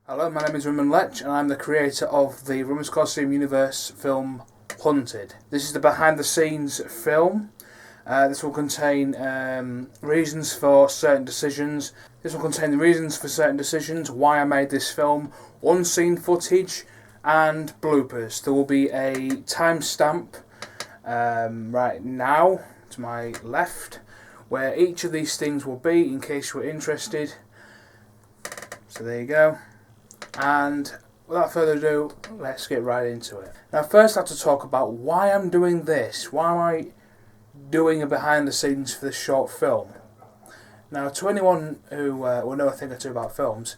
Hello, my name is Roman Lech and I'm the creator of the Romans Collaseum Universe film Hunted. This is the behind the scenes film. This will contain reasons for certain decisions. This will contain the reasons for certain decisions, why I made this film, unseen footage and bloopers. There will be a timestamp right now to my left where each of these things will be in case you were interested. So there you go. And without further ado, let's get right into it. Now first I have to talk about why I'm doing this. Why am I doing a behind the scenes for this short film? Now to anyone who will know a thing or two about films,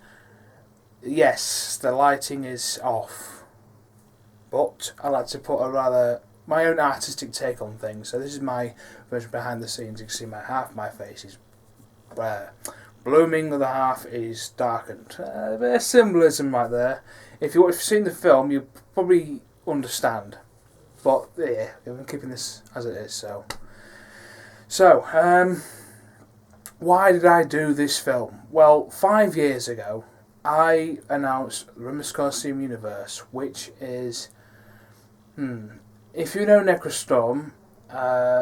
yes, the lighting is off. But I like to put my own artistic take on things. So this is my version behind the scenes. You can see half my face is blooming, the other half is darkened. A bit of symbolism right there. If you've seen the film, you probably understand. But yeah, I'm keeping this as it is. So, why did I do this film? Well, 5 years ago, I announced Romans Collaseum Universe, which is, if you know Necrostorm,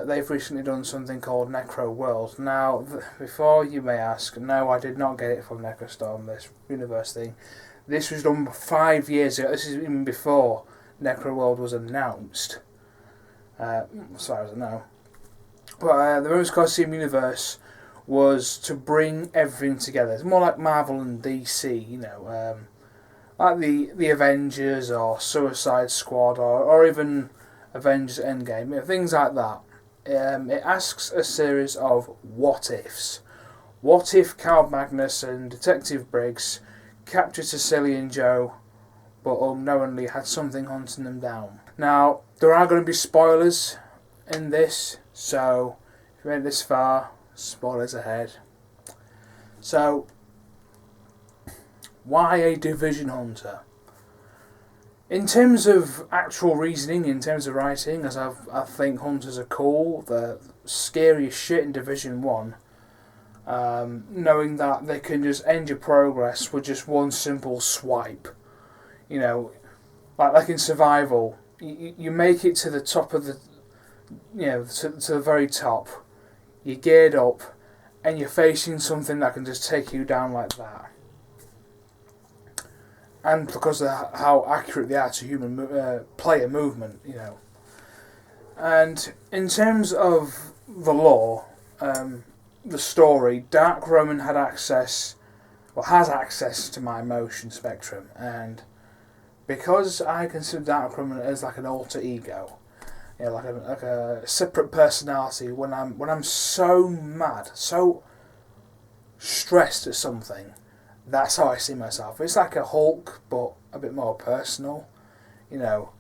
they've recently done something called Necro World. Now, before you may ask, no, I did not get it from Necrostorm, this universe thing. This was done 5 years ago. This is even before Necro World was announced, as far as I know. But the Romans Collaseum Universe was to bring everything together. It's more like Marvel and DC, you know, like the Avengers or Suicide Squad or even Avengers Endgame, you know, things like that. It asks a series of what ifs. What if Count Magnus and Detective Briggs captured Sicilian Joe, but unknowingly had something hunting them down? Now, there are going to be spoilers in this, so if you made it this far, spoilers ahead. So, why a Division Hunter? In terms of actual reasoning, in terms of writing, as I think hunters are cool, they're scary as shit in Division 1, knowing that they can just end your progress with just one simple swipe. You know, like in survival, you make it to the top of the, you know, to the very top, you're geared up, and you're facing something that can just take you down like that. And because of how accurate they are to human player movement, you know. And in terms of the lore, the story, Dark Roman has access to my emotion spectrum, and because I consider Dark Roman as like an alter ego, you know, like a separate personality. When I'm so mad, so stressed at something, that's how I see myself. It's like a Hulk, but a bit more personal. You know,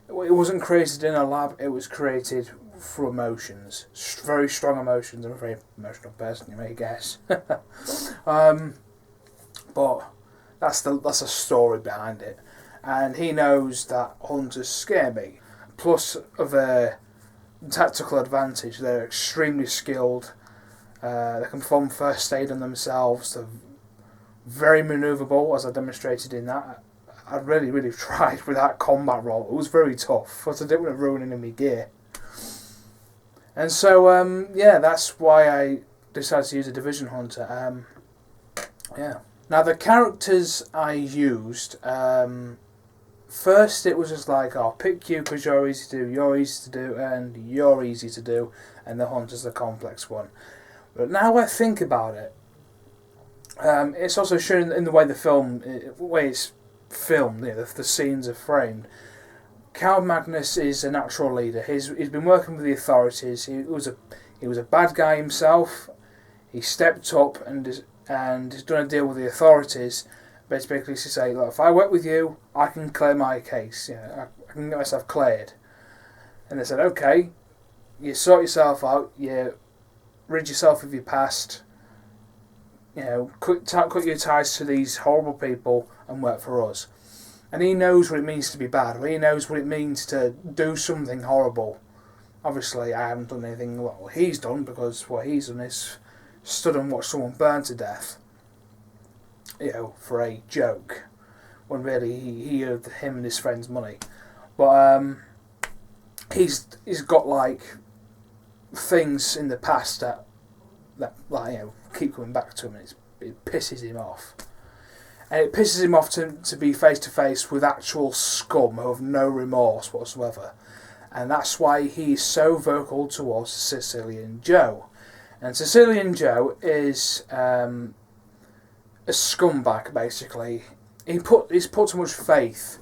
it wasn't created in a lab. It was created through emotions, very strong emotions. I'm a very emotional person, you may guess. But that's a story behind it, and he knows that hunters scare me. Plus of a tactical advantage, they're extremely skilled. They can perform first aid on themselves. They're very manoeuvrable, as I demonstrated in that. I really tried with that combat role. It was very tough, but I didn't want to ruin any of my gear. And so, yeah, that's why I decided to use a Division Hunter. Yeah. Now, the characters I used, first it was just like, oh, pick you because you're easy to do, you're easy to do, and you're easy to do, and the Hunter's the complex one. But now I think about it, it's also shown in the way it's filmed, you know, the scenes are framed. Count Magnus is a natural leader. He's been working with the authorities. He was a bad guy himself. He stepped up and has done a deal with the authorities, basically to say, look, if I work with you, I can clear my case. You know, I can get myself cleared. And they said, okay, you sort yourself out. You rid yourself of your past. You know, cut your ties to these horrible people and work for us. And he knows what it means to be bad. He knows what it means to do something horrible. Obviously, I haven't done anything what he's done, because what he's done is stood and watched someone burn to death. You know, for a joke. when really he owed him and his friends money. But he's got like things in the past that like, you know, keep coming back to him, and it pisses him off. And it pisses him off to be face to face with actual scum who have no remorse whatsoever. And that's why he's so vocal towards Sicilian Joe. And Sicilian Joe is a scumbag, basically. He's put too much faith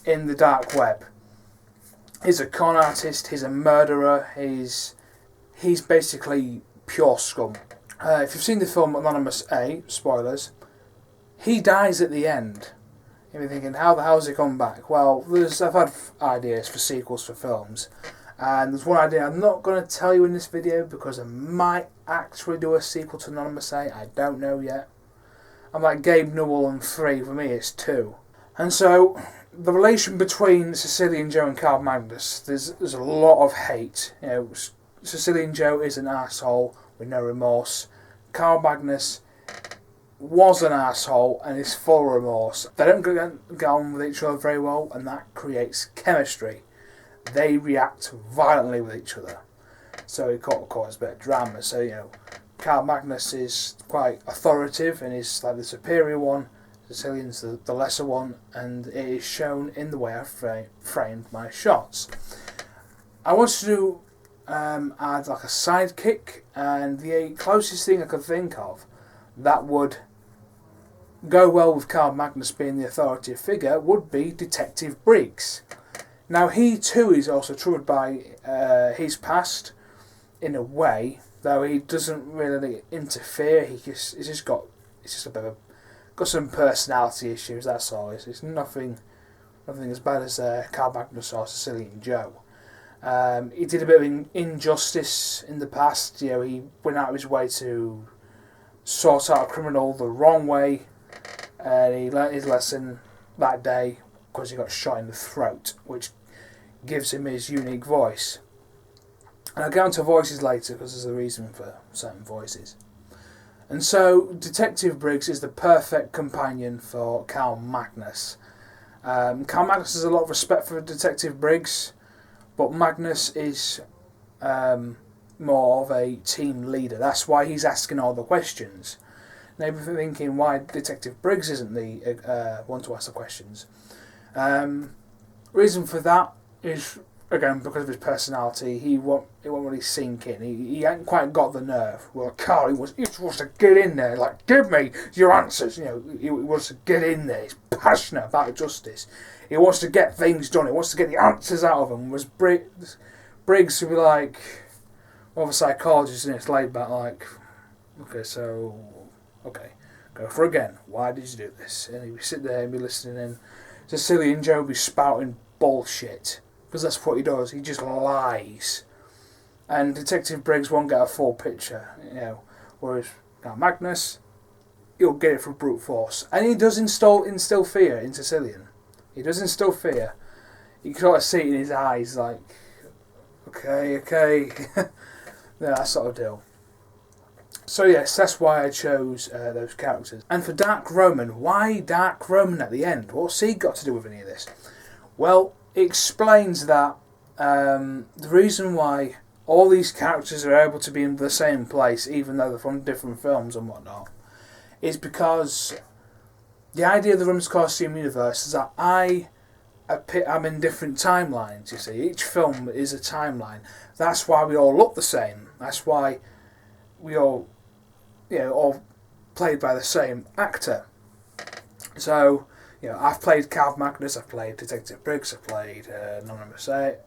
in the dark web. He's a con artist, he's a murderer, he's basically pure scum. If you've seen the film Anonymous A, spoilers, he dies at the end. You're thinking, how's he come back? Well, I've had ideas for sequels for films, and there's one idea I'm not going to tell you in this video because I might actually do a sequel to Anonymous A. I don't know yet. I'm like Gabe Newell on 3, for me it's 2. And so, the relation between Sicilian Joe and Carl Magnus, there's a lot of hate. You know, Sicilian Joe is an asshole with no remorse. Carl Magnus was an asshole and is full of remorse. They don't get on with each other very well, and that creates chemistry. They react violently with each other, so it causes a bit of drama. So, you know, Carl Magnus is quite authoritative and is like the superior one. Sicilian's the lesser one, and it is shown in the way I framed my shots. I wanted to add like a sidekick, and the closest thing I could think of that would go well with Carl Magnus being the authoritative figure would be Detective Briggs. Now, he too is also troubled by his past in a way, though he doesn't really interfere. He's just got some personality issues. That's all. It's nothing as bad as Carl Magnus or Sicilian Joe. He did a bit of injustice in the past. You know, he went out of his way to sort out a criminal the wrong way, and he learnt his lesson that day because he got shot in the throat, which gives him his unique voice. And I'll get onto voices later because there's a reason for certain voices. And so Detective Briggs is the perfect companion for Carl Magnus. Carl Magnus has a lot of respect for Detective Briggs, but Magnus is more of a team leader. That's why he's asking all the questions. Now you're thinking why Detective Briggs isn't the one to ask the questions. Reason for that is, again, because of his personality. It won't really sink in. He hasn't quite got the nerve. Well, Carl, he just wants to get in there. Like, give me your answers. You know, he wants to get in there. He's passionate about justice. He wants to get things done. He wants to get the answers out of them. Whereas Briggs would be like, more of a psychologist, and it's laid back like, okay, go for again. Why did you do this? And he'd sit there and be listening, and Sicilian Joe would be spouting bullshit. Because that's what he does. He just lies. And Detective Briggs won't get a full picture, you know. Whereas Magnus, he'll get it through brute force. And he does instill fear in Sicilian. He does instill fear. You can sort of see it in his eyes, like, okay. Yeah, that sort of deal. So yes, that's why I chose those characters. And for Dark Roman, why Dark Roman at the end? What's he got to do with any of this? Well, it explains that the reason why all these characters are able to be in the same place, even though they're from different films and whatnot, is because the idea of the Romans Collaseum Universe is that I'm in different timelines, you see. Each film is a timeline. That's why we all look the same. That's why we all, all played by the same actor. So, I've played Carl Magnus, I've played Detective Briggs, I've played Anonymous A,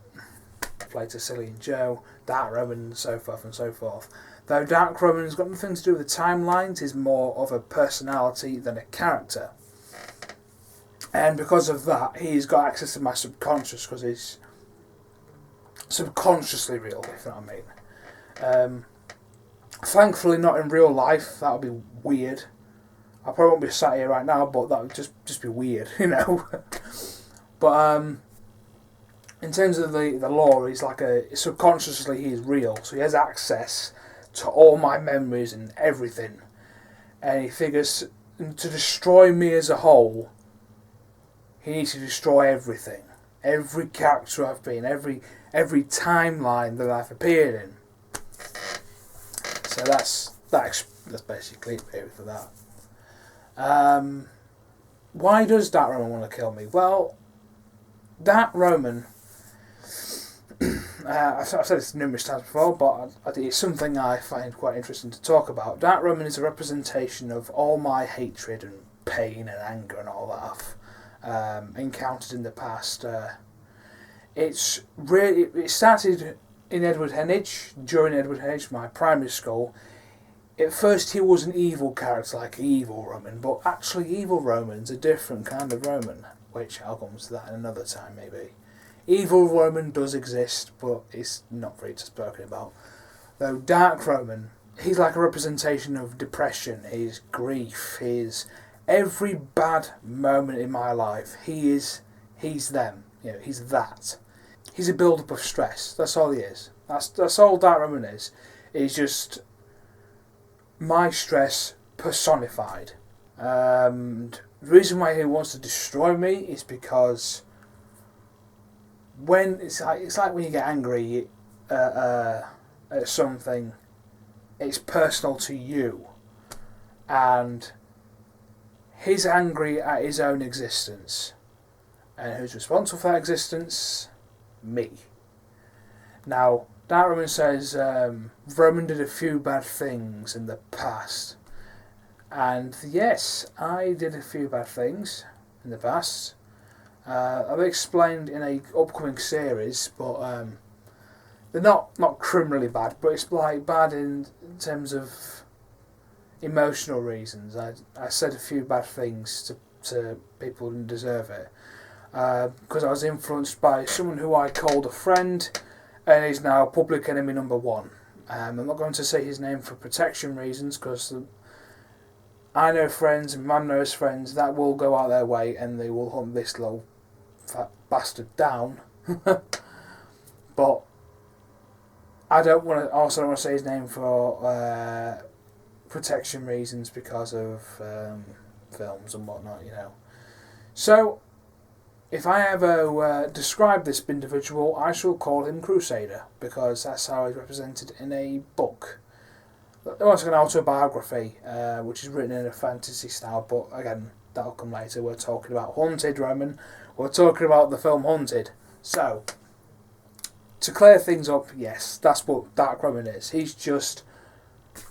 I've played Sicilian Joe, Dark Roman, and so forth and so forth. Though Dark Roman's got nothing to do with the timelines, he's more of a personality than a character. And because of that, he's got access to my subconscious, because he's subconsciously real, if you know what I mean. Thankfully not in real life, that would be weird. I probably won't be sat here right now, but that would just be weird, But in terms of the lore, he's like subconsciously he's real, so he has access to all my memories and everything. And he figures to destroy me as a whole he needs to destroy everything. Every character I've been, every timeline that I've appeared in. So that's basically it for that. Why does Dark Roman want to kill me? Well, Dark Roman, I've said this numerous times before, but it's something I find quite interesting to talk about. Dark Roman is a representation of all my hatred and pain and anger and all that I've encountered in the past. It started in Edward Heneage, during Edward Heneage, my primary school. At first he was an evil character, like Evil Roman, but actually Evil Roman's a different kind of Roman, which I'll come to that in another time maybe. Evil Roman does exist, but it's not very spoken about. Though Dark Roman, he's like a representation of depression, his grief, his every bad moment in my life. He's them, he's that. He's a build-up of stress. That's all he is. That's all Dark Roman is. He's just my stress personified. The reason why he wants to destroy me is because when it's like when you get angry at something, it's personal to you, and he's angry at his own existence, and who's responsible for that existence? Me. Now, Dark Roman says Roman did a few bad things in the past, and yes, I did a few bad things in the past. I've explained in a upcoming series, but they're not criminally bad, but it's like bad in terms of emotional reasons. I said a few bad things to people who didn't deserve it, because I was influenced by someone who I called a friend, and he's now public enemy number one. I'm not going to say his name for protection reasons, because I know friends and man knows friends that will go out their way and they will hunt this little fat bastard down. But I don't want to say his name for protection reasons because of films and whatnot, So, if I ever describe this individual, I shall call him Crusader, because that's how he's represented in a book. It's an autobiography, which is written in a fantasy style, but again, that'll come later. We're talking about Haunted Roman. We're talking about the film Haunted. So, to clear things up, yes, that's what Dark Roman is. He's just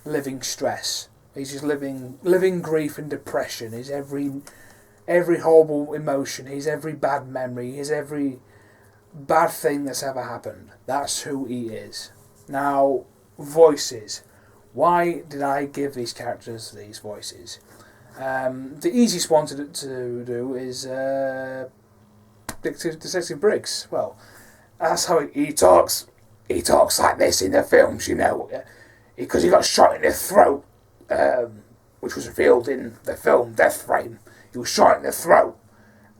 living stress. He's just living grief and depression. He's every horrible emotion. He's every bad memory. He's every bad thing that's ever happened. That's who he is. Now, voices. Why did I give these characters these voices? The easiest one to do is Detective Briggs. Well, that's how he talks. He talks like this in the films, because he got shot in the throat, which was revealed in the film Death Frame. He was shot in the throat,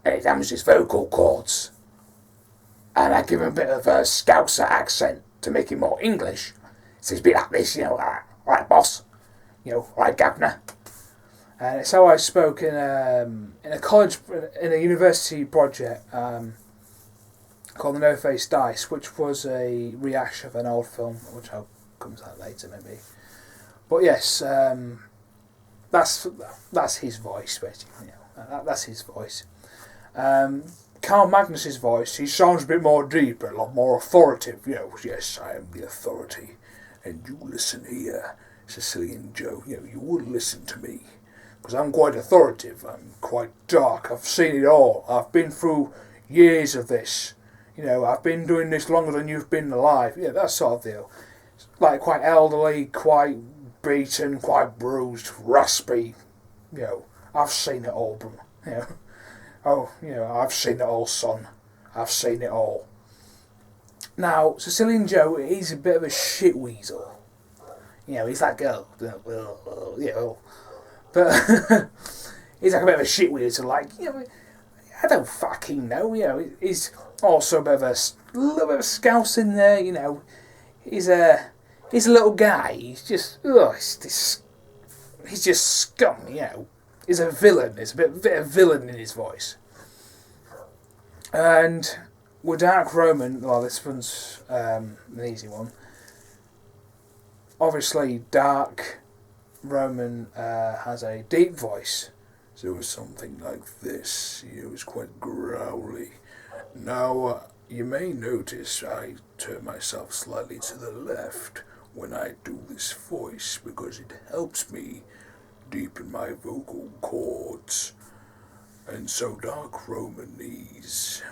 and it damaged his vocal cords. And I give him a bit of a Scouser accent to make him more English. So he's a bit like this, right, boss, right, governor. And it's how I spoke in a university project called the No Face Dice, which was a rehash of an old film, which I'll come to that later maybe. But yes, that's his voice basically. That's his voice. Carl Magnus's voice, he sounds a bit more deep, a lot more authoritative. Yes, I am the authority, and you listen here, Sicilian Joe. You will listen to me, because I'm quite authoritative. I'm quite dark. I've seen it all. I've been through years of this. I've been doing this longer than you've been alive. That sort of deal. Like quite elderly, quite beaten, quite bruised, raspy. I've seen it all, bro. I've seen it all, son. I've seen it all. Now, Sicilian Joe, he's a bit of a shit weasel. He's that girl. But he's like a bit of a shit weasel. I don't fucking know. He's also a bit of a little bit of a scouse in there. He's a little guy. He's just he's just scum. He's a villain. There's a bit of villain in his voice. And with Dark Roman, well, this one's an easy one. Obviously, Dark Roman has a deep voice. So it was something like this. It was quite growly. Now, you may notice I turn myself slightly to the left when I do this voice because it helps me deepen my vocal cords. And so Dark Roman is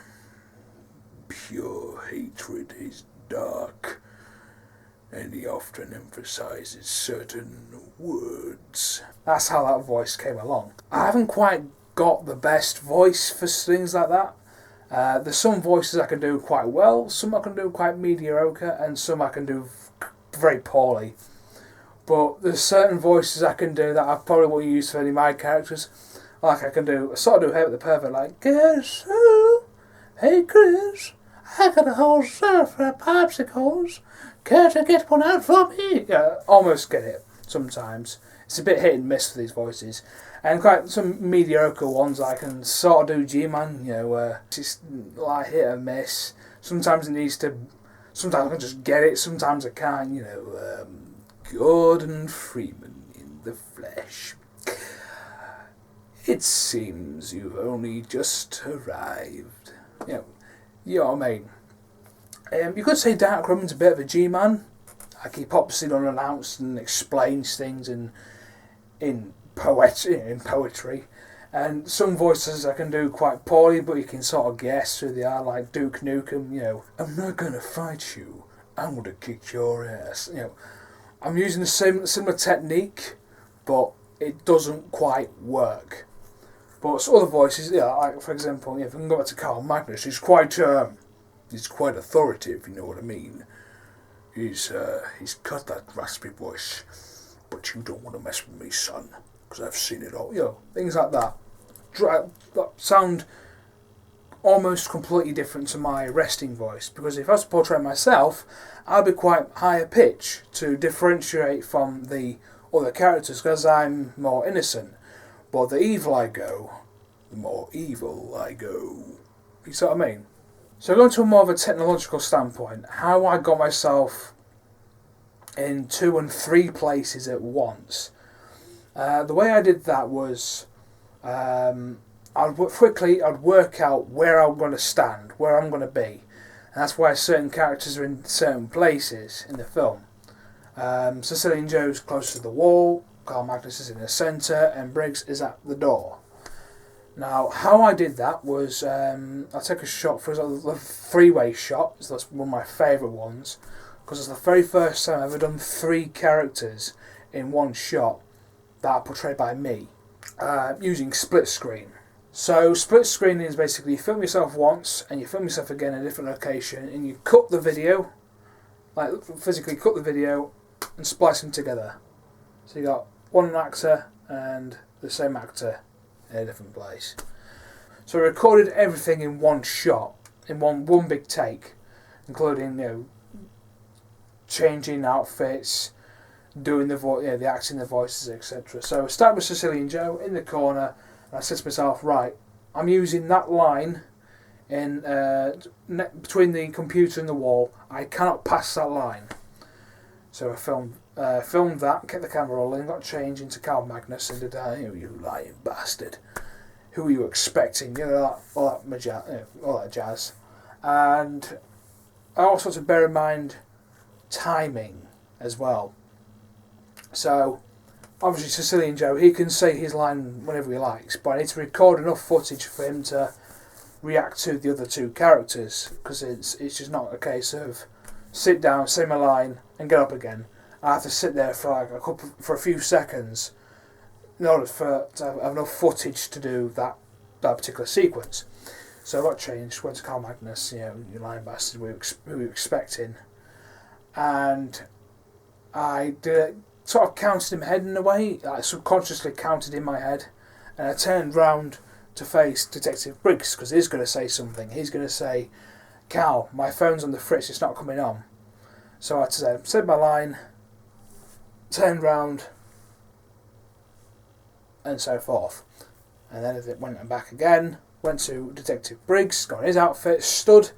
pure hatred is dark, and he often emphasizes certain words. That's how that voice came along. I haven't quite got the best voice for things like that. There's some voices I can do quite well, some I can do quite mediocre, and some I can do very poorly. But there's certain voices I can do that I probably won't use for any of my characters. Like I can do, I sort of do Hey with the Perfect, like, guess who? Hey Chris, I got a whole surf for popsicles. Care to get one out for me? Yeah, almost get it sometimes. It's a bit hit and miss for these voices. And quite some mediocre ones I can sort of do G-Man, just like hit and miss. Sometimes it needs to, sometimes I can just get it, sometimes I can't, Gordon Freeman in the flesh. It seems you've only just arrived. You know what I mean? You could say Dark Roman's a bit of a G-Man. Like he pops in unannounced and explains things in poetry. And some voices I can do quite poorly, but you can sort of guess who they are, like Duke Nukem, I'm not gonna fight you, I'm gonna kick your ass. I'm using the similar technique, but it doesn't quite work. But some other voices, like for example, if I can go back to Carl Magnus, he's quite authoritative, you know what I mean? He's got that raspy voice, but you don't want to mess with me, son, because I've seen it all. Things like that. That sound almost completely different to my resting voice, because if I was to portray myself, I'd be quite higher pitch to differentiate from the other characters, because I'm more innocent. But the evil I go, the more evil I go. You see what I mean? So going to a more of a technological standpoint, how I got myself in 2 and 3 places at once. The way I did that was I'd work out where I'm going to stand, where I'm going to be. And that's why certain characters are in certain places in the film. Sicilian Joe's close to the wall, Carl Magnus is in the centre, and Briggs is at the door. Now, how I did that was, I took a shot, for example, the three-way shot, so that's one of my favourite ones, because it's the very first time I've ever done 3 characters in one shot that are portrayed by me, using split screen. So split screen is basically you film yourself once, and you film yourself again in a different location, and you cut the video, like physically cut the video, and splice them together. So you got one actor and the same actor in a different place. So I recorded everything in one shot, in one big take, including changing outfits, doing the acting, the voices, etc. So I start with Sicilian Joe in the corner, and I said to myself, right, I'm using that line in between the computer and the wall. I cannot pass that line. So I filmed that, kept the camera rolling, got changed into Carl Magnus, and did you lying bastard. Who were you expecting? All that jazz. And I also have to bear in mind timing as well. So, obviously Sicilian Joe, he can say his line whenever he likes, but I need to record enough footage for him to react to the other 2 characters, because it's just not a case of sit down, say my line, and get up again. I have to sit there for for a few seconds in order to have enough footage to do that particular sequence. So I got changed, went to Carl Magnus, you lying bastard, who were you expecting? And I did it, sort of counted in my head in a way, I subconsciously counted in my head, and I turned round to face Detective Briggs, because he's going to say something. He's going to say, Cal, my phone's on the fritz, it's not coming on. So I said my line, turned round, and so forth. And then it went back again, went to Detective Briggs, got his outfit, stood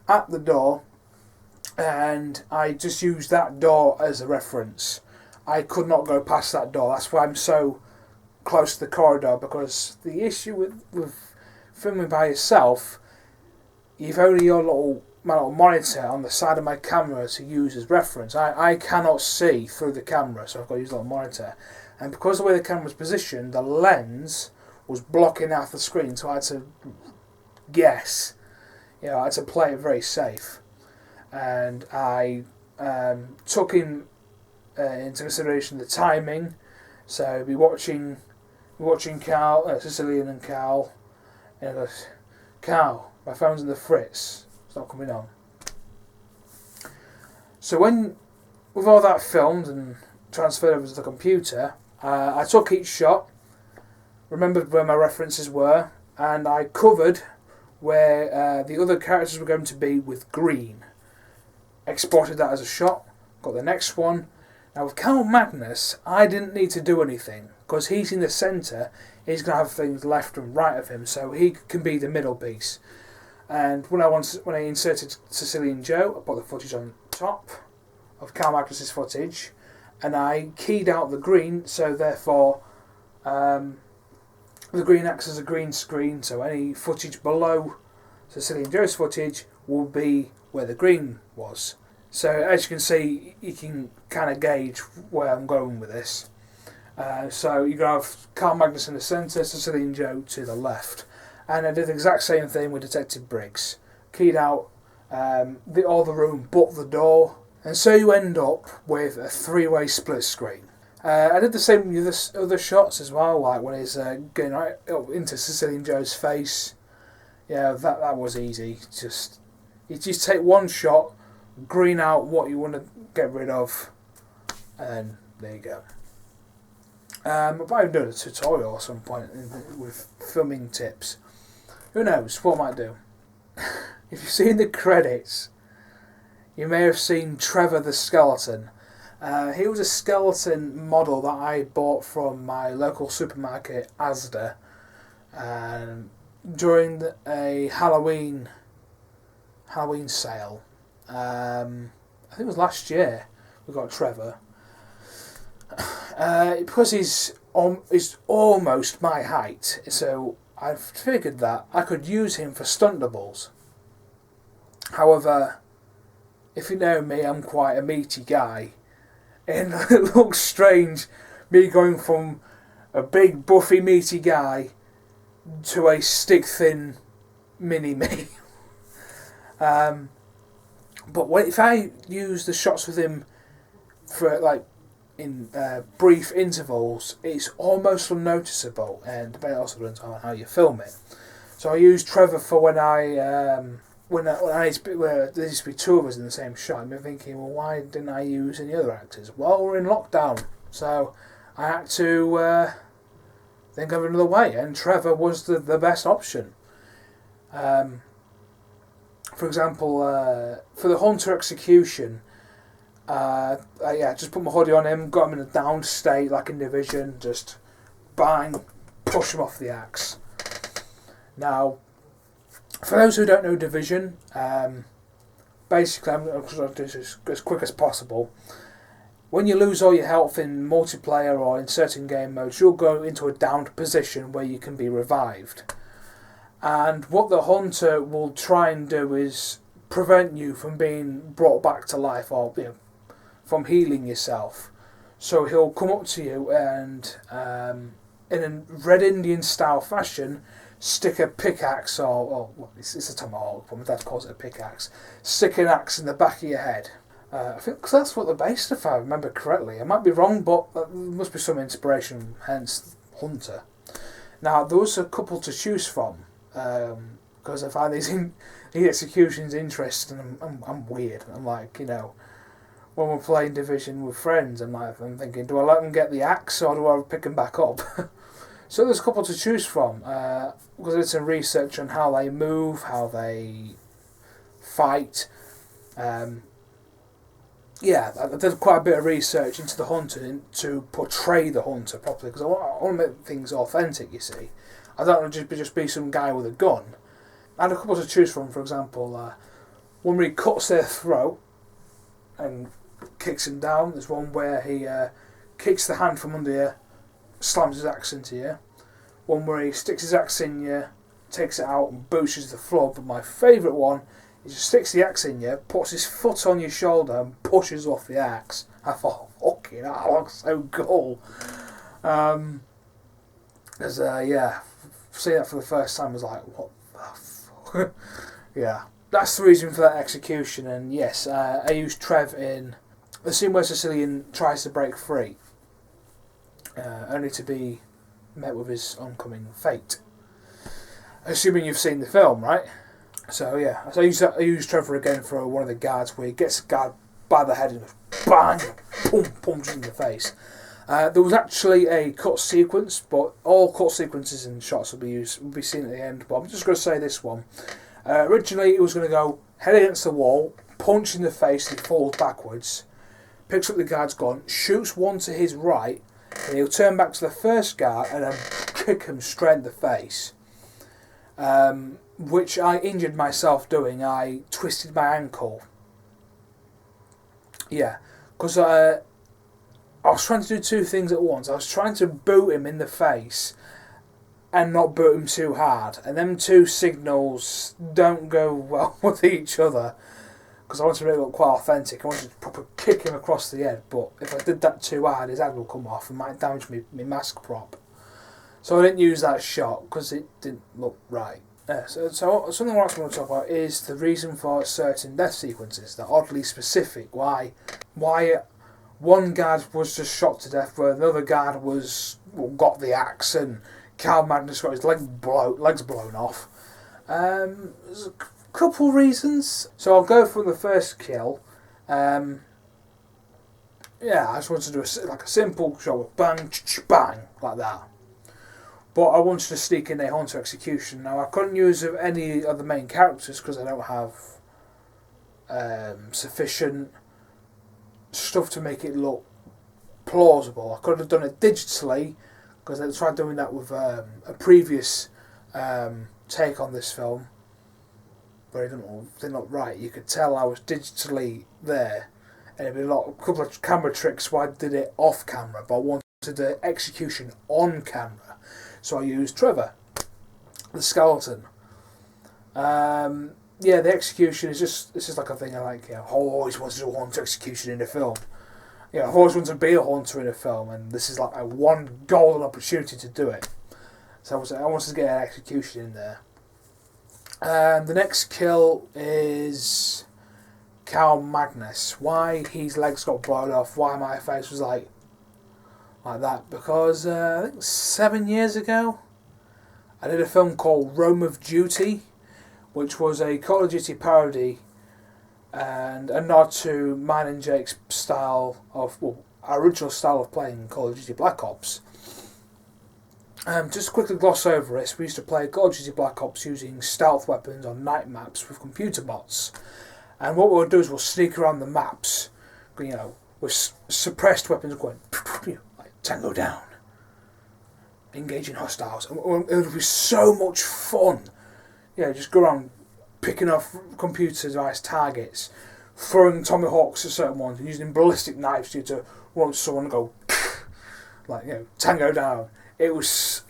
at the door, and I just used that door as a reference. I could not go past that door. That's why I'm so close to the corridor, because the issue with filming by yourself, you've only my little monitor on the side of my camera to use as reference. I cannot see through the camera, so I've got to use a little monitor. And because of the way the camera was positioned, the lens was blocking out the screen, so I had to guess. I had to play it very safe. And I took into consideration the timing. So be watching Carl, Sicilian and Carl, and I goes, Carl, my phone's in the fritz. It's not coming on. So with all that filmed and transferred over to the computer, I took each shot, remembered where my references were, and I covered where the other characters were going to be with green. Exported that as a shot, got the next one. Now with Carl Magnus, I didn't need to do anything, because he's in the centre, he's going to have things left and right of him, so he can be the middle piece. And when I inserted Sicilian Joe, I put the footage on top of Carl Magnus's footage, and I keyed out the green, so therefore the green acts as a green screen, so any footage below Sicilian Joe's footage will be where the green was. So as you can see, you can kind of gauge where I'm going with this. So you're going to have Carl Magnus in the centre, Sicilian Joe to the left. And I did the exact same thing with Detective Briggs. Keyed out all the room but the door. And so you end up with a three-way split screen. I did the same with the other shots as well, like when he's getting right up into Sicilian Joe's face. That was easy. You just take one shot, green out what you want to get rid of, and there you go. I'll probably do a tutorial at some point with filming tips. Who knows what I might do. If you've seen the credits, you may have seen Trevor the skeleton. He was a skeleton model that I bought from my local supermarket, Asda, during a Halloween sale. I think it was last year we got Trevor. Because he's almost my height, so I've figured that I could use him for stunt doubles. However, if you know me, I'm quite a meaty guy, and it looks strange me going from a big buffy meaty guy to a stick thin mini me. But if I use the shots with him for in brief intervals, it's almost unnoticeable, and it also depends on how you film it. So I use Trevor for when there used to be two of us in the same shot. I'm thinking, well, why didn't I use any other actors? Well, we're in lockdown, so I had to think of another way, and Trevor was the best option. For example, for the Hunter execution, just put my hoodie on him, got him in a down state like in Division, just bang, push him off the axe. Now, for those who don't know Division, basically, I'm going to do this as quick as possible. When you lose all your health in multiplayer or in certain game modes, you'll go into a downed position where you can be revived. And what the Hunter will try and do is prevent you from being brought back to life, or from healing yourself. So he'll come up to you and, in a Red Indian style fashion, stick a pickaxe, it's a tomahawk, but my dad calls it a pickaxe, stick an axe in the back of your head. I think cause that's what they're based, if I remember correctly. I might be wrong, but there must be some inspiration, hence Hunter. Now, there was a couple to choose from, because I find these executions interesting, and I'm weird. I'm like, when we're playing Division with friends, I'm thinking, do I let them get the axe, or do I pick them back up? So there's a couple to choose from, because I did some research on how they move, how they fight. I did quite a bit of research into the Hunter to portray the Hunter properly, because I want to make things authentic, you see. I don't want to just be some guy with a gun. I had a couple to choose from. For example, one where he cuts their throat and kicks him down. There's one where he kicks the hand from under you, slams his axe into you. One where he sticks his axe in you, takes it out and boosts the floor. But my favourite one is he sticks the axe in you, puts his foot on your shoulder and pushes off the axe. I thought, fucking that looks so cool. Seeing that for the first time was like, what the fuck? Yeah. That's the reason for that execution, and yes, I used Trev in the scene where Sicilian tries to break free, only to be met with his oncoming fate. Assuming you've seen the film, right? So yeah, so I used Trevor again for one of the guards where he gets the guard by the head and goes bang, boom, punches in the face. There was actually a cut sequence, but all cut sequences and shots will be seen at the end. But I'm just going to say this one. Originally, it was going to go head against the wall, punch in the face, and he falls backwards, picks up the guard's gun, shoots one to his right, and he'll turn back to the first guard and then kick him straight in the face. Which I injured myself doing. I twisted my ankle. Yeah, because I was trying to do two things at once. I was trying to boot him in the face and not boot him too hard. And them two signals don't go well with each other. Because I wanted to really look quite authentic. I wanted to proper kick him across the head. But if I did that too hard, his head will come off and might damage my mask prop. So I didn't use that shot because it didn't look right. So something else I want to talk about is the reason for certain death sequences. They're oddly specific. Why one guard was just shot to death, where another guard got the axe and Carl Magnus got his legs blown off. There's a couple reasons. So I'll go from the first kill. I just wanted to do a simple shot with bang, bang, like that. But I wanted to sneak in a Hunter execution. Now I couldn't use any of the main characters because I don't have sufficient stuff to make it look plausible. I could have done it digitally because I tried doing that with a previous take on this film, but it didn't look right. You could tell I was digitally there, and it'd be a couple of camera tricks where I did it off camera, but I wanted the execution on camera. So I used Trevor, the skeleton. The execution is just like a thing I like. I've always wanted to do a Hunter execution in a film. I've always wanted to be a Hunter in a film, and this is like a one golden opportunity to do it. So I wanted to get an execution in there. The next kill is Carl Magnus. Why his legs got blown off? Why my face was like that? Because I think 7 years ago, I did a film called Rome of Duty, which was a Call of Duty parody and a nod to mine and Jake's style of, our original style of playing Call of Duty Black Ops. Just to quickly gloss over this, we used to play Call of Duty Black Ops using stealth weapons on night maps with computer bots. And what we'll do is we'll sneak around the maps, with suppressed weapons going, Tango down, engaging hostiles. It would be so much fun. Just go around picking off computer device targets, throwing tomahawks at certain ones, and using ballistic knives to run to someone and go, tango down. It was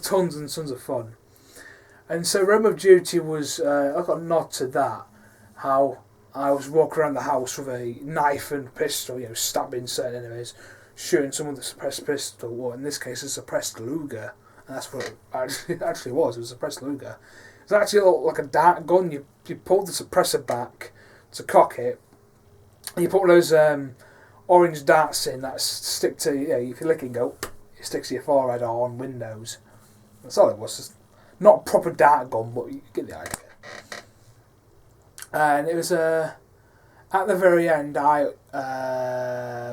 tons and tons of fun. And so Rome of Duty was, I got a nod to that, how I was walking around the house with a knife and pistol, stabbing certain enemies, shooting someone with a suppressed pistol, or in this case a suppressed Luger, and that's what it actually was. It was a suppressed Luger. It's actually like a dart gun. You pull the suppressor back to cock it, and you put one of those orange darts in that stick to if you lick it, it sticks to your forehead or on windows. That's all it was. Just not a proper dart gun, but you get the idea. And it was at the very end, I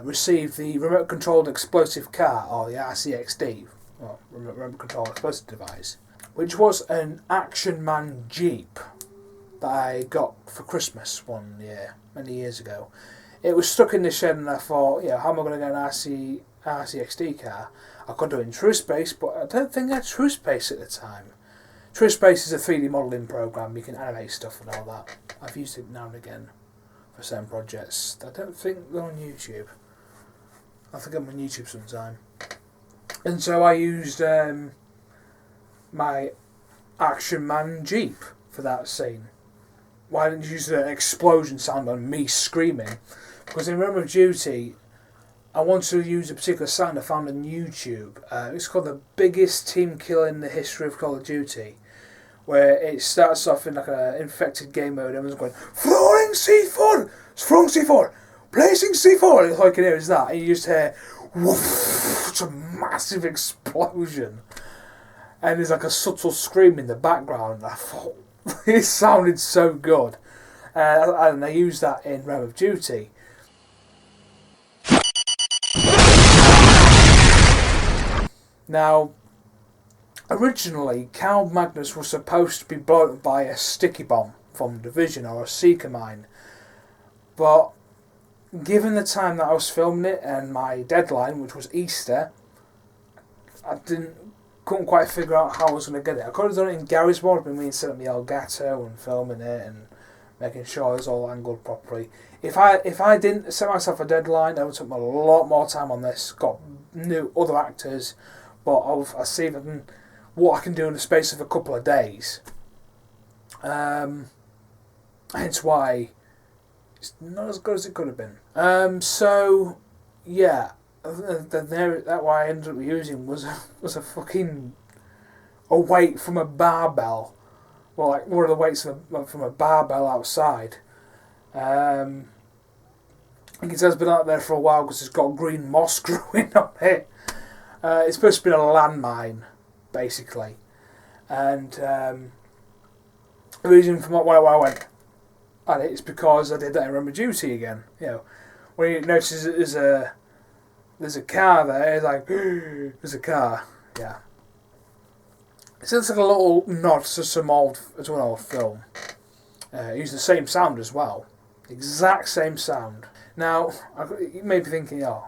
received the remote controlled explosive car, or the RCXD, or remote controlled explosive device, which was an Action Man Jeep that I got for Christmas one year, many years ago. It was stuck in the shed, and I thought, how am I going to get an RCXD car. I could do it in TrueSpace, but I don't think I had TrueSpace at the time. TrueSpace is a 3D modelling program. You can animate stuff and all that. I've used it now and again for certain projects. I don't think they're on YouTube. I think I'm on YouTube sometime. And so I used my Action Man Jeep for that scene. Why didn't you use an explosion sound on me screaming? Because in Romans Duty, I wanted to use a particular sound I found on YouTube. It's called the biggest team kill in the history of Call of Duty, where it starts off in like an infected game mode. Everyone's going, throwing C4, throwing C4, placing C4. It's like it is that, and you just hear, woof, it's a massive explosion, and there's like a subtle scream in the background. I thought it sounded so good, and I used that in Realm of Duty. Now, originally, Cal Magnus was supposed to be blown up by a sticky bomb from Division or a Seeker mine, but given the time that I was filming it and my deadline, which was Easter, I couldn't quite figure out how I was going to get it. I could have done it in Gary's Mod, been meaning to set up my Elgato and filming it and making sure it was all angled properly. If I didn't set myself a deadline, I would have took a lot more time on this. Got new other actors, but I'll see what I can do in the space of a couple of days. Hence why it's not as good as it could have been. So yeah, that what I ended up using was a fucking weight from a barbell. Well, like one of the weights from a barbell outside. I think it has been out there for a while because it's got green moss growing on it. It's supposed to be a landmine, basically. And the reason for why I went at it is because I did that in Romans Duty again. You know, when you notice that there's a car there, it's like, there's a car. Yeah. It's like a little nod to an old film. Use the same sound as well. Exact same sound. Now, you may be thinking, a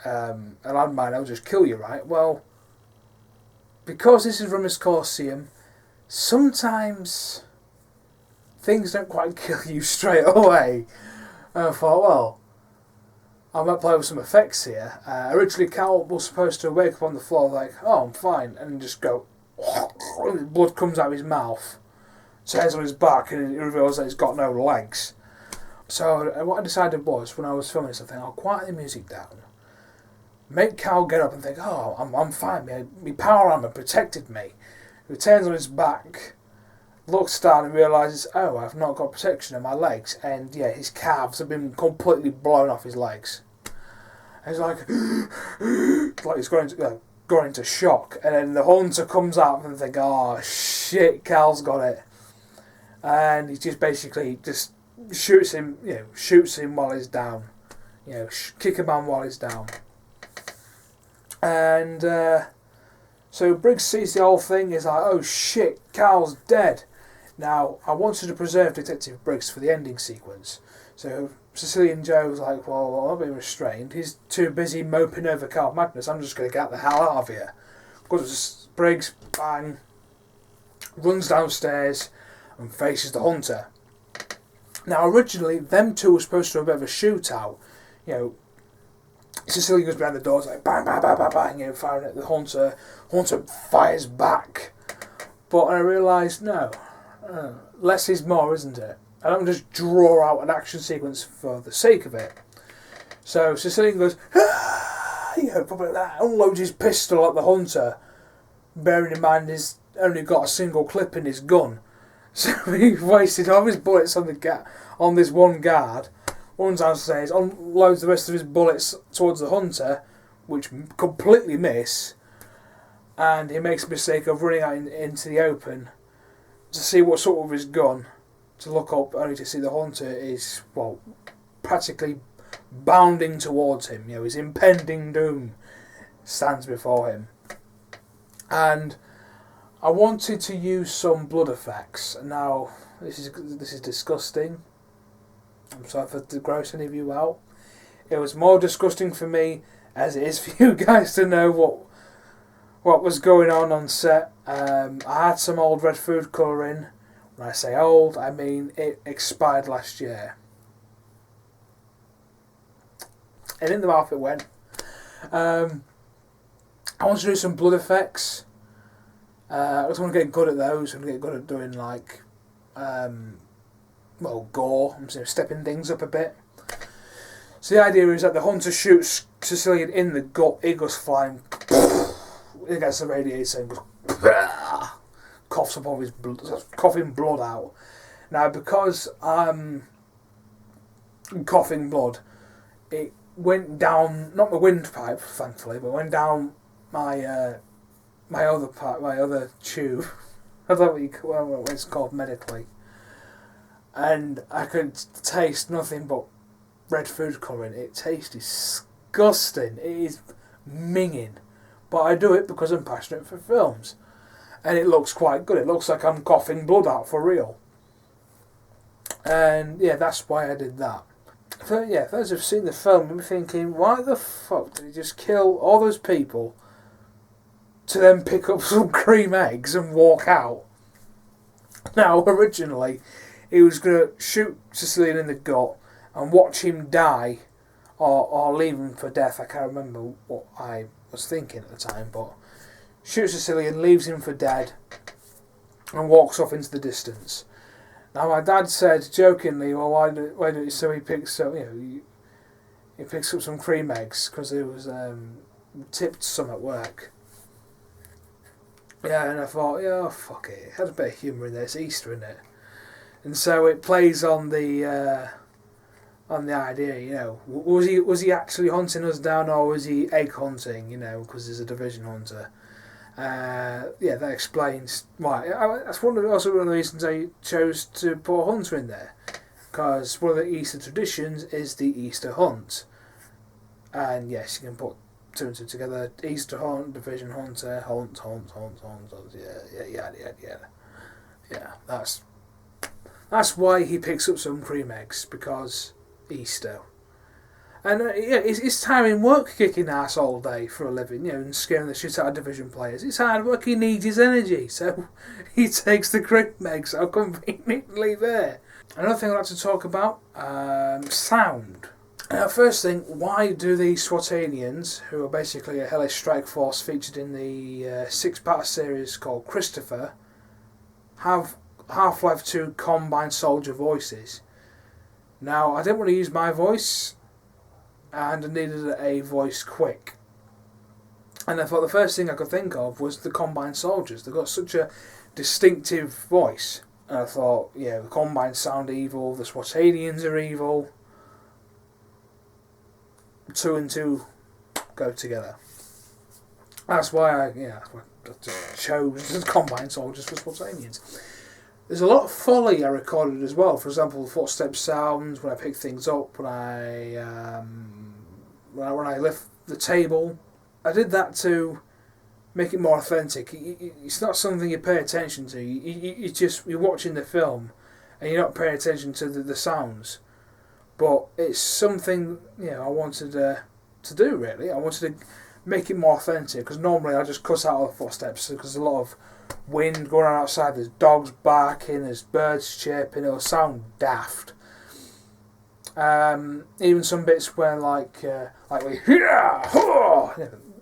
landmine will just kill you, right? Well, because this is Romans Collaseum, sometimes things don't quite kill you straight away. And I thought, well, I might play with some effects here. Originally, Cal was supposed to wake up on the floor like, oh, I'm fine, and just go, blood comes out of his mouth, turns on his back, and he reveals that he's got no legs. So what I decided was, when I was filming something, I'll quiet the music down, make Cal get up and think, oh, I'm fine, my power armor protected me. He turns on his back, looks down and realises, oh, I've not got protection on my legs, and yeah, his calves have been completely blown off his legs. And he's like, he's going into shock, and then the hunter comes out and think, oh shit, Cal's got it, and he just basically shoots him while he's down, kick him on while he's down, and so Briggs sees the whole thing, is like, oh shit, Cal's dead. Now, I wanted to preserve Detective Briggs for the ending sequence, so Sicilian Joe was like, well, I'm not being restrained, he's too busy moping over Carl Magnus, I'm just going to get the hell out of here. Goes Briggs, bang, runs downstairs and faces the hunter. Now, originally, them two were supposed to have a bit of a shootout. Sicilian goes behind the door, like bang, bang, bang, bang, bang, firing at the hunter. Hunter fires back. But I realised, no, less is more, isn't it? I don't just draw out an action sequence for the sake of it. So Sicilian goes, probably like that, unloads his pistol at the hunter, bearing in mind he's only got a single clip in his gun. So he wasted all his bullets on this one guard, runs downstairs, unloads the rest of his bullets towards the hunter, which completely miss, and he makes a mistake of running out into the open to see what's up with his gun, to look up only to see the hunter is, practically bounding towards him. His impending doom stands before him. And I wanted to use some blood effects. Now, this is disgusting. I'm sorry for to gross any of you out. It was more disgusting for me as it is for you guys to know what was going on set. I had some old red food colouring. When I say old, I mean it expired last year. And in the mouth it went. I want to do some blood effects. I just want to get good at those. I want to get good at doing like, gore. I'm stepping things up a bit. So the idea is that the hunter shoots Sicilian in the gut. He goes flying. He gets the radiator and goes, coughs up all his blood, coughing blood out. Now, because I'm coughing blood, it went down, not my windpipe, thankfully, but went down my my other tube. I don't know what it's called medically. And I could taste nothing but red food colouring. It tastes disgusting. It is minging. But I do it because I'm passionate for films. And it looks quite good. It looks like I'm coughing blood out for real. And yeah, that's why I did that. So yeah, those who've seen the film, I'm thinking, why the fuck did he just kill all those people to then pick up some cream eggs and walk out? Now, originally, he was going to shoot Sicilian in the gut and watch him die or leave him for death. I can't remember what I was thinking at the time, but shoots Sicilian, leaves him for dead, and walks off into the distance. Now, my dad said jokingly, "Well, why don't you?" So he picks up, he picks up some cream eggs because it was tipped some at work. Yeah, and I thought, yeah, fuck it. It had a bit of humour in there. It's Easter, isn't it? And so it plays on the idea, was he actually hunting us down, or was he egg hunting? Because there's a division hunter. That explains why. That's also one of the reasons I chose to put a hunter in there, because one of the Easter traditions is the Easter hunt. And yes, you can put two and two together. Easter hunt, division hunter, hunt. Yeah. That's why he picks up some cream eggs, because Easter. And it's tiring work kicking ass all day for a living, and scaring the shit out of division players. It's hard work, he needs his energy, so he takes the cream eggs so conveniently there. Another thing I'd like to talk about, sound. First thing, why do the Swatanians, who are basically a hellish strike force featured in the 6-part series called Christopher, have Half-Life 2 combined soldier voices? Now, I didn't want to use my voice, and I needed a voice quick. And I thought the first thing I could think of was the combined soldiers. They've got such a distinctive voice. And I thought, the combined sound evil, the Swatanians are evil. 2 and 2 go together. That's why I chose the combined soldiers for Swatanians. There's a lot of foley I recorded as well. For example, the footstep sounds when I pick things up, when I lift the table. I did that to make it more authentic. It's not something you pay attention to. You're watching the film and you're not paying attention to the sounds. But it's something I wanted to do really. I wanted to make it more authentic, because normally I just cut out all the footsteps because there's a lot of wind going on outside, there's dogs barking, there's birds chirping, it'll sound daft. Even some bits where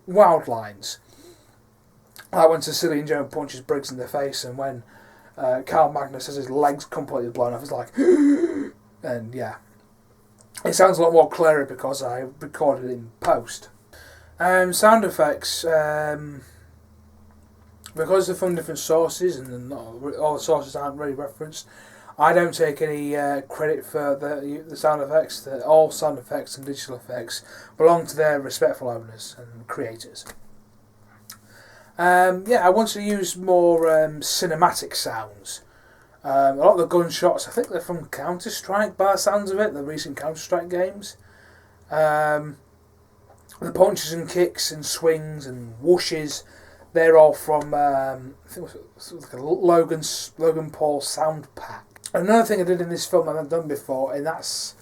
wild lines. Like when Sicilian Joe punches Briggs in the face, and when Carl Magnus has his legs completely blown off, it's like and yeah. It sounds a lot more clearer because I recorded it in post. Sound effects, because they're from different sources and all the sources aren't really referenced, I don't take any credit for the sound effects. All sound effects and digital effects belong to their respectful owners and creators. I want to use more cinematic sounds. A lot of the gunshots, I think they're from Counter-Strike by the sounds of it, the recent Counter-Strike games. The punches and kicks and swings and whooshes, they're all from I think it was like a Logan Paul sound pack. Another thing I did in this film I haven't done before, and that's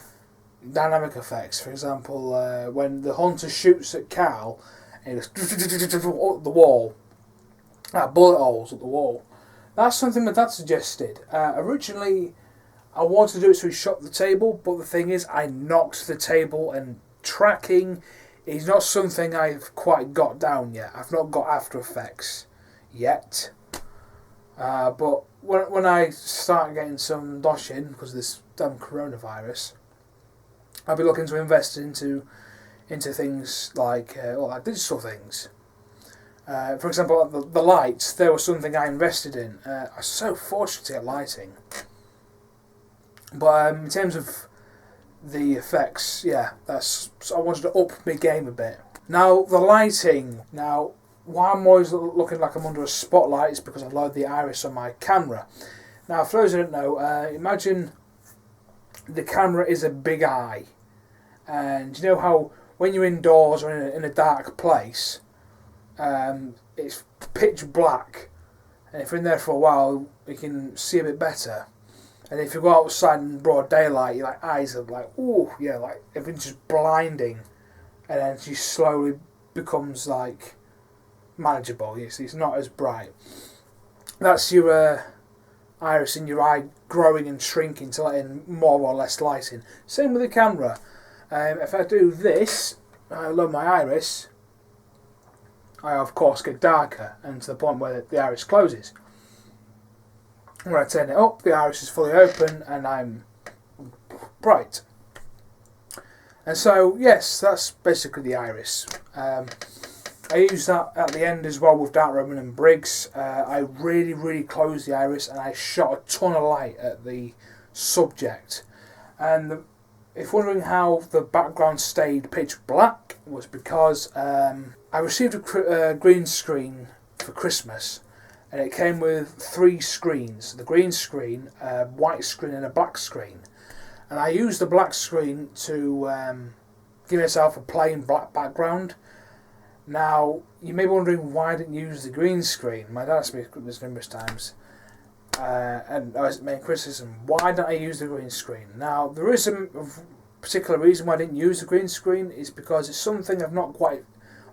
dynamic effects. For example, when the hunter shoots at Carl, and it goes up the wall, bullet holes up the wall. That's something my dad suggested. Originally, I wanted to do it so he shot the table, but the thing is, I knocked the table, and tracking is not something I've quite got down yet. I've not got After Effects yet. But when I start getting some dosh in, because of this damn coronavirus, I'll be looking to invest into things like digital things. For example, the lights, there was something I invested in. I was so fortunate to get lighting. But in terms of the effects, yeah, I wanted to up my game a bit. Now, the lighting. Now, why I'm always looking like I'm under a spotlight is because I lowered the iris on my camera. Now, for those who don't know, imagine the camera is a big eye. And you know how when you're indoors or in a dark place, it's pitch black. And if you're in there for a while, you can see a bit better. And if you go outside in broad daylight, your eyes are like, ooh, yeah, like everything's just blinding. And then she slowly becomes like manageable. It's not as bright. That's your iris in your eye growing and shrinking to let in more or less lighting. Same with the camera. If I do this, I lower my iris, I of course get darker, and to the point where the iris closes. When I turn it up, the iris is fully open and I'm bright. And so, yes, that's basically the iris. I use that at the end as well with Dark Roman and Briggs. I really closed the iris and I shot a ton of light at the subject. And if wondering how the background stayed pitch black, was because I received a green screen for Christmas. And it came with 3 screens. The green screen, a white screen and a black screen. And I used the black screen to give myself a plain black background. Now, you may be wondering why I didn't use the green screen. My dad asked me this numerous times. And I was making criticism. Why don't I use the green screen? Now, there is a particular reason why I didn't use the green screen. Is because it's something I've not quite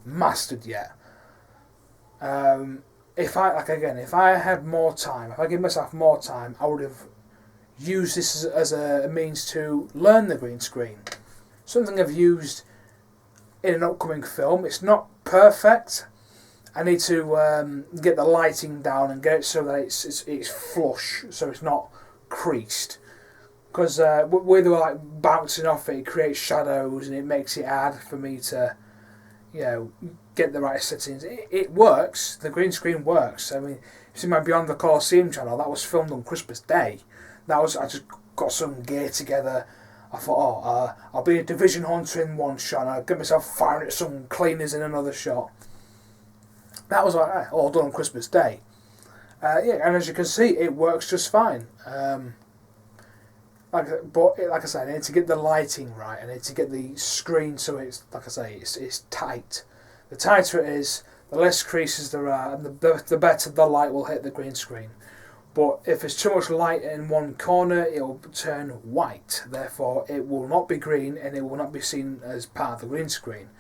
mastered yet. If I had more time, if I give myself more time, I would have used this as a means to learn the green screen. Something I've used in an upcoming film. It's not perfect. I need to get the lighting down and get it so that it's flush, so it's not creased. Because with like bouncing off it creates shadows and it makes it hard for me to, get the right settings. It works. The green screen works. I mean, you see my Beyond the Collaseum channel, that was filmed on Christmas Day. I just got some gear together. I thought, I'll be a division hunter in one shot and I'll get myself firing at some cleaners in another shot. That was all done on Christmas Day. And as you can see, it works just fine. But like I said, I need to get the lighting right. I need to get the screen so it's, like I say, it's tight. The tighter it is, the less creases there are, and the better the light will hit the green screen. But if there's too much light in one corner, it will turn white. Therefore, it will not be green, and it will not be seen as part of the green screen.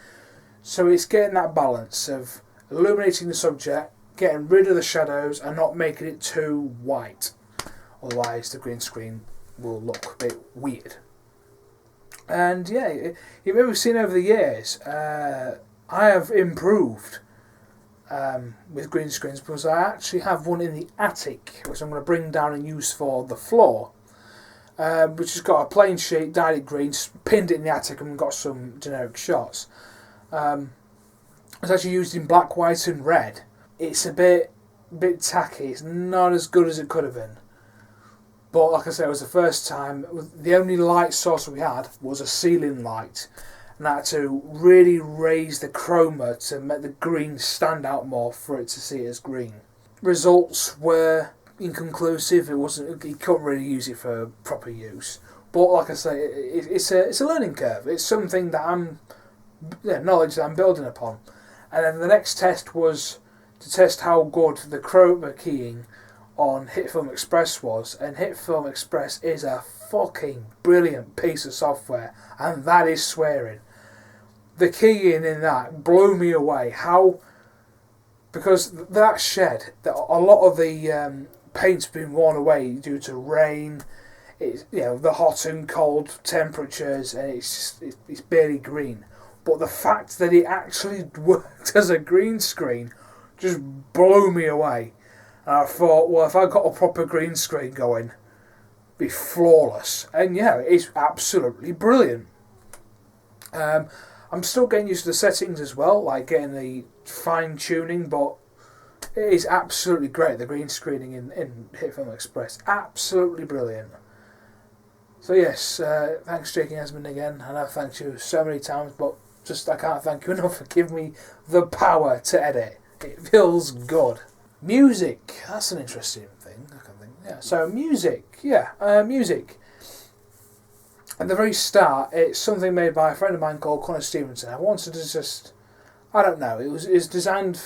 So it's getting that balance of illuminating the subject, getting rid of the shadows, and not making it too white. Otherwise, the green screen will look a bit weird. And yeah, you've ever seen over the years, I have improved with green screens because I actually have one in the attic, which I'm going to bring down and use for the floor, which has got a plain sheet, dyed it green, pinned it in the attic and got some generic shots. It's actually used in black, white and red. It's a bit tacky, it's not as good as it could have been. But like I said, it was the first time. The only light source we had was a ceiling light, and I had to really raise the chroma to make the green stand out more for it to see it as green. Results were inconclusive. You couldn't really use it for proper use. But like I say, it's a learning curve. It's something that knowledge that I'm building upon. And then the next test was to test how good the chroma keying on Hit Film Express was, and Hit Film Express is a fucking brilliant piece of software, and that is swearing. The keying in that blew me away. Because that shed, a lot of the paint's been worn away due to rain, it's, the hot and cold temperatures, and it's barely green. But the fact that it actually worked as a green screen just blew me away. And I thought, well, if I got a proper green screen going, it'd be flawless. And yeah, it's absolutely brilliant. I'm still getting used to the settings as well, like getting the fine tuning, but it is absolutely great, the green screening in Hit Film Express. Absolutely brilliant. So yes, thanks Jake and Esmond again, and I've thanked you so many times, but I can't thank you enough for giving me the power to edit. It feels good. Music, that's an interesting thing, I can think. Yeah, so music. At the very start, it's something made by a friend of mine called Connor Stevenson. I wanted to it was designed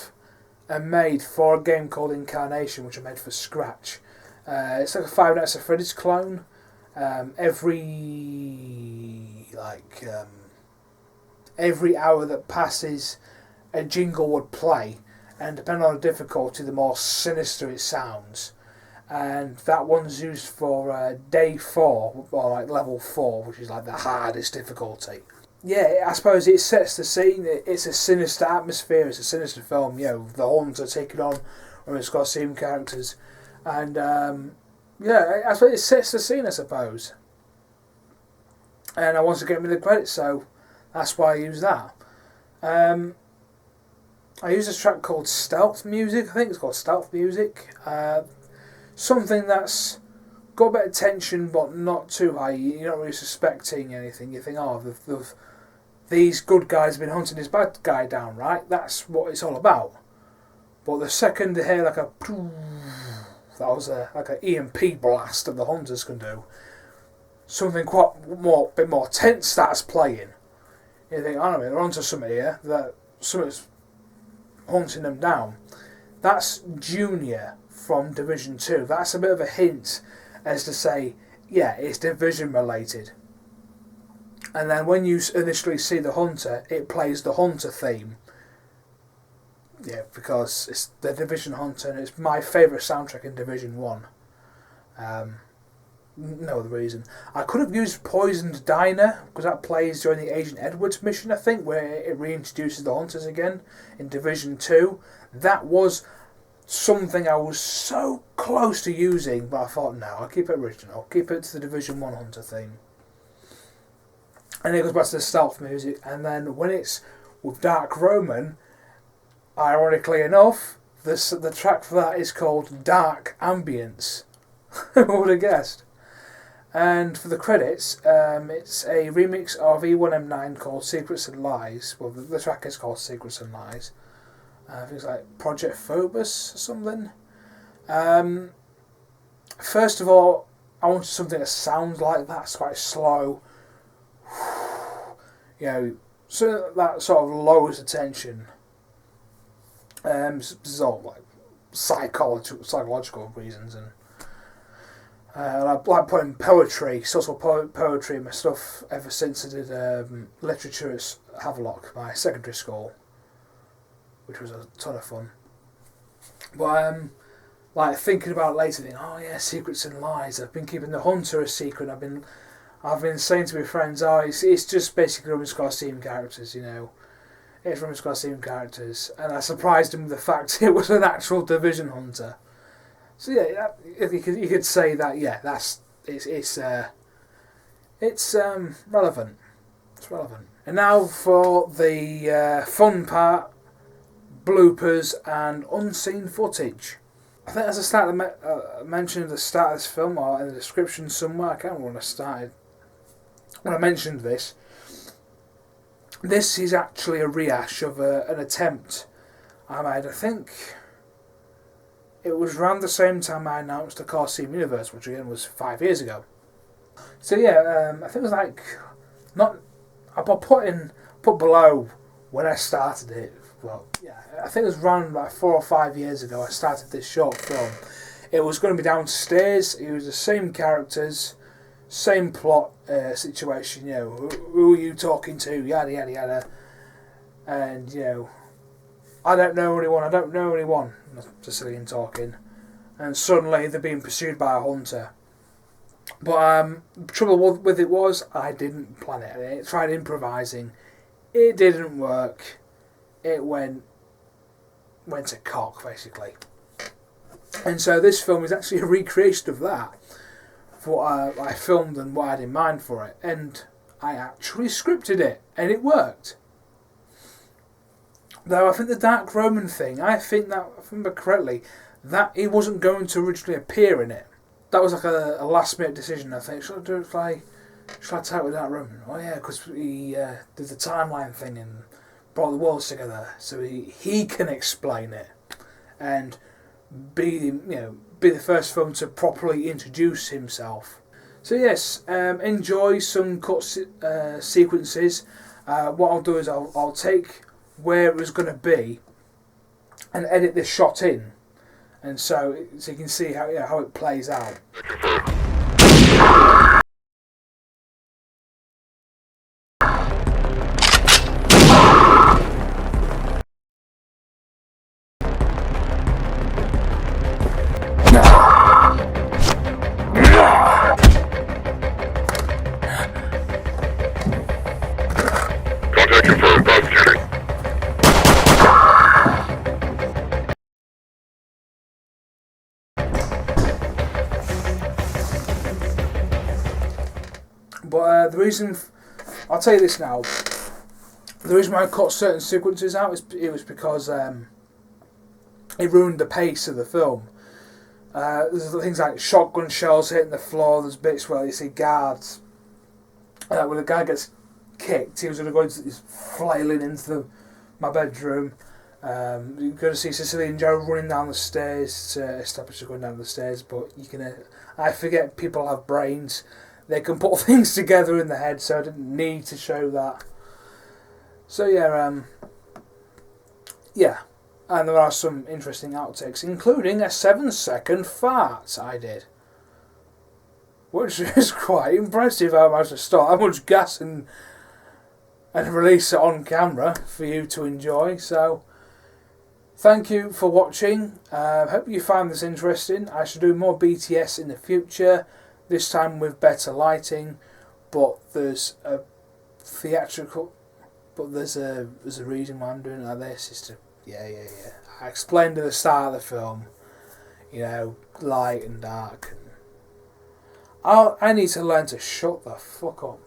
and made for a game called Incarnation, which I made for Scratch. It's like a Five Nights at Freddy's clone. Every hour that passes, a jingle would play, and depending on the difficulty, the more sinister it sounds. And that one's used for day 4, or like level 4, which is like the hardest difficulty. Yeah, I suppose it sets the scene. It's a sinister atmosphere. It's a sinister film. The Huns are taking on Romans Collaseum characters, and I suppose it sets the scene, I suppose. And I wanted to get me the credit, so that's why I use that. I use a track called Stealth Music. I think it's called Stealth Music. Something that's got a bit of tension, but not too high. You're not really suspecting anything. You think, these good guys have been hunting this bad guy down, right? That's what it's all about. But the second they hear like a that was like an EMP blast that the hunters can do, something bit more tense starts playing. You think, they're onto something here, that something's hunting them down. That's Junior from Division 2. That's a bit of a hint as to say, it's Division related. And then when you initially see the Hunter, it plays the Hunter theme. Yeah, because it's the Division Hunter, and it's my favourite soundtrack in Division 1. No other reason. I could have used Poisoned Diner, because that plays during the Agent Edwards mission, I think, where it reintroduces the Hunters again in Division 2. That was something I was so close to using, but I thought, no, I'll keep it original. I'll keep it to the Division 1 Hunter theme. And it goes back to the stealth music, and then when it's with Dark Roman, ironically enough, the track for that is called Dark Ambience. Who would have guessed? And for the credits, it's a remix of E1M9 called Secrets and Lies. Well, the track is called Secrets and Lies. I think it's like Project Phobos or something. First of all, I wanted something that sounds like that. It's quite slow. So that sort of lowers the tension. This is all like psychological reasons, and I like putting poetry, social poetry in my stuff ever since I did literature at Havelock, my secondary school, which was a ton of fun. But like thinking about it later, Secrets and Lies. I've been keeping the Hunter a secret. I've been saying to my friends, it's just basically Romans Collaseum characters, It's Romans Collaseum characters, and I surprised him with the fact it was an actual Division Hunter. So you could say that. It's relevant. It's relevant. And now for the fun part: bloopers and unseen footage. I think as I started mentioned at the start of this film, or in the description somewhere, I can't remember when I started. When I mentioned this is actually a rehash of an attempt I made. I think it was around the same time I announced the Collaseum Universe, which again was 5 years ago. So I think it was like I put below when I started it. Well, I think it was around like 4 or 5 years ago I started this short film. It was going to be downstairs. It was the same characters, same plot situation. You know, who are you talking to? Yada yada yada. And you know, I don't know anyone. Sicilian talking. And suddenly they're being pursued by a hunter. But the trouble with it was I didn't plan it. I tried improvising. It didn't work. It went to cock, basically. And so this film is actually a recreation of that. For what I filmed and what I had in mind for it. And I actually scripted it. And it worked. Though I think the Dark Roman thing, if I remember correctly, that he wasn't going to originally appear in it. That was like a last minute decision, I think. Should I do it should I tell it with Dark Roman? Oh yeah, because he did the timeline thing and brought the worlds together, so he can explain it and be the first film to properly introduce himself. So yes, enjoy some cut sequences. What I'll do is I'll take where it was going to be and edit this shot in, and so you can see how it plays out. But the reason, I'll tell you this now, the reason why I cut certain sequences out was because it ruined the pace of the film. There's things like shotgun shells hitting the floor, there's bits where you see guards. When a guy gets kicked, he was going to go into this flailing into my bedroom. You're going to see Sicilian Joe running down the stairs to establish they're going down the stairs, but I forget people have brains. They can put things together in the head, so I didn't need to show that. So yeah, and there are some interesting outtakes, including a 7-second fart I did, which is quite impressive. How much to start, how much gas and release it on camera for you to enjoy. So thank you for watching. Hope you found this interesting. I should do more BTS in the future. This time with better lighting, but there's a theatrical. But there's a reason why I'm doing it like this. Is to I explained at the start of the film, light and dark. I need to learn to shut the fuck up.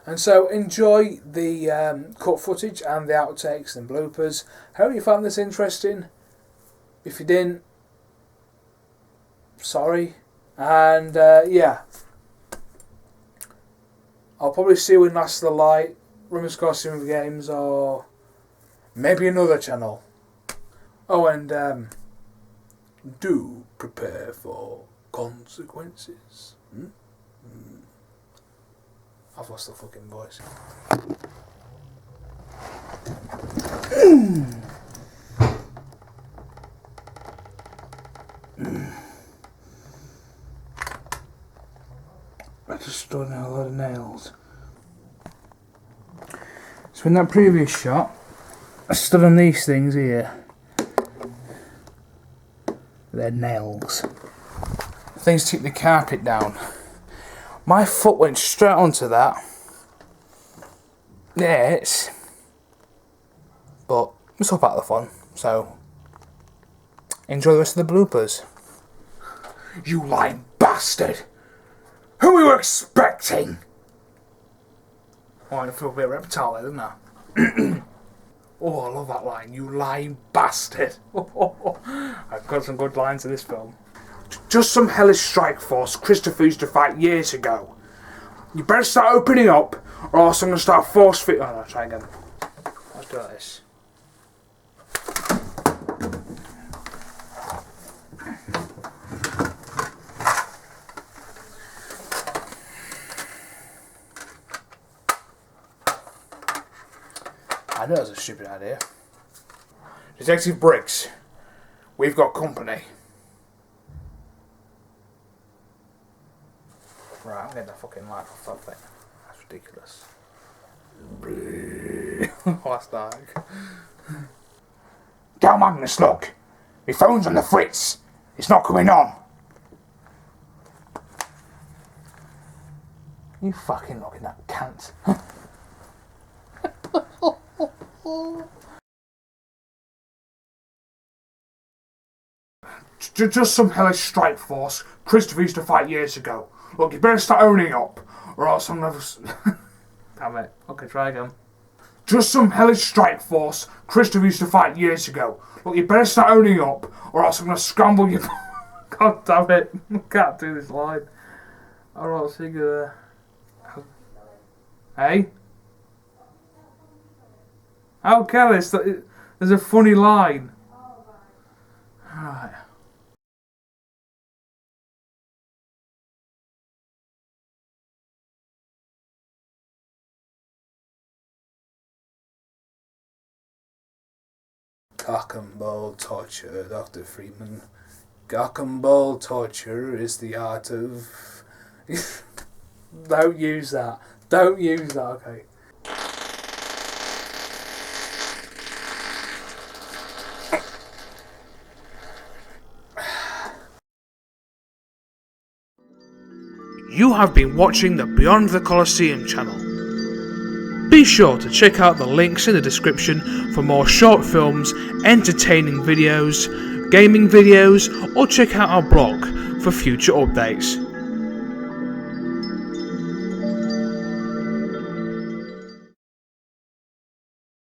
And so enjoy the cut footage and the outtakes and bloopers. Hope you found this interesting. If you didn't, sorry. And I'll probably see you in Last of the Light, Romans Collaseum Games, or maybe another channel. Oh, and do prepare for consequences. I've lost the fucking voice. I just stood in a lot of nails. So in that previous shot, I stood on these things here. They're nails. Things to keep the carpet down. My foot went straight onto that. Yes. But it's all part of the fun. So enjoy the rest of the bloopers. You lying bastard! Who were you expecting? Oh, I feel a bit reptile there, didn't I? Oh, I love that line. You lying bastard. I've got some good lines in this film. Just some hellish strike force Christopher used to fight years ago. You better start opening up, or else I'm going to start force fit. Oh, no, try again. Let's do this. I know that's a stupid idea. Detective Briggs, we've got company. need the fucking light off that thing. That's ridiculous. Oh, that's dark. Go Magnus, look! My phone's on the fritz. It's not coming on. You fucking looking at cunt. Just some hellish strike force Christopher used to fight years ago. Look, you better start owning up, or else I'm never... Damn it. Okay, try again. Just some hellish strike force Christopher used to fight years ago. Look, you better start owning up, or else I'm gonna scramble you. God damn it. I can't do this line. Alright, see you there. Hey? How careless. There's a funny line. Alright. Cock and ball torture, Dr. Freeman. Cock and ball torture is the art of... Don't use that. Don't use that, okay. You have been watching the Beyond the Collaseum channel. Be sure to check out the links in the description for more short films, entertaining videos, gaming videos, or check out our blog for future updates.